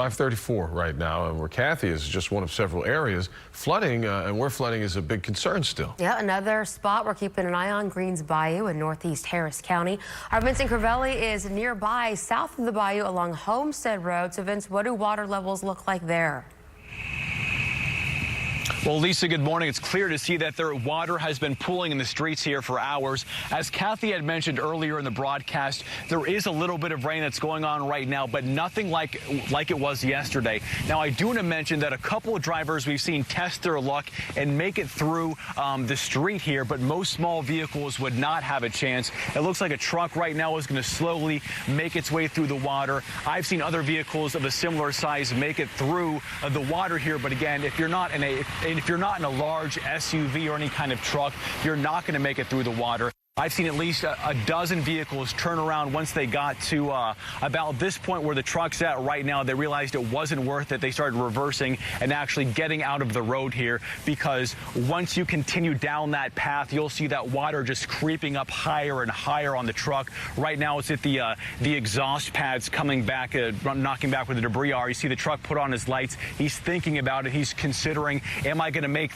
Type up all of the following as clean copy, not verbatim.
5:34 right now, and where Kathy is just one of several areas flooding, and where flooding is a big concern still. Yeah, another spot we're keeping an eye on, Greens Bayou in northeast Harris County. Our Vincent Crivelli is nearby, south of the bayou along Homestead Road. So Vince, what do water levels look like there? Well, Lisa, good morning. It's clear to see that their water has been pooling in the streets here for hours. As Kathy had mentioned earlier in the broadcast, there is a little bit of rain that's going on right now, but nothing like it was yesterday. Now, I do want to mention that a couple of drivers we've seen test their luck and make it through the street here, but most small vehicles would not have a chance. It looks like a truck right now is going to slowly make its way through the water. I've seen other vehicles of a similar size make it through the water here, but again, if you're not in a large SUV or any kind of truck, you're not going to make it through the water. I've seen at least a dozen vehicles turn around once they got to about this point where the truck's at right now. They realized it wasn't worth it. They started reversing and actually getting out of the road here, because once you continue down that path, you'll see that water just creeping up higher and higher on the truck. Right now, it's at the exhaust pads coming back, knocking back where the debris are. You see the truck put on his lights. He's thinking about it. He's considering, am I going to make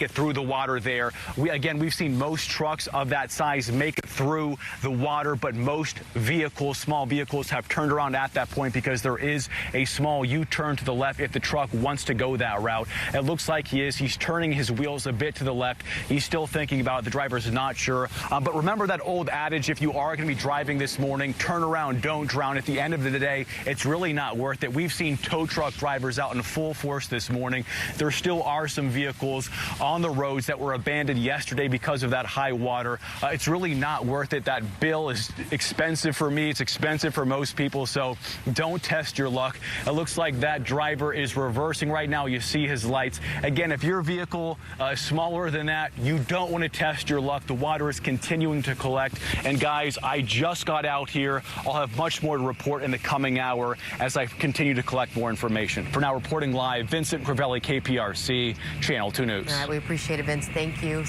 it through the water there? We've seen most trucks of that size make it through the water, but most vehicles, small vehicles, have turned around at that point because there is a small U-turn to the left if the truck wants to go that route. It looks like he's turning his wheels a bit to the left. He's still thinking about it. The driver's not sure. But remember that old adage, if you are going to be driving this morning, turn around, don't drown. At the end of the day, it's really not worth it. We've seen tow truck drivers out in full force this morning. There still are some vehicles on the roads that were abandoned yesterday because of that high water. It's really not worth it. That bill is expensive for me. It's expensive for most people, so don't test your luck. It looks like that driver is reversing right now. You see his lights. Again, if your vehicle is smaller than that, you don't want to test your luck. The water is continuing to collect. And guys, I just got out here. I'll have much more to report in the coming hour as I continue to collect more information. For now, reporting live, Vincent Crivelli, KPRC, Channel 2 News. All right, we appreciate it, Vince. Thank you.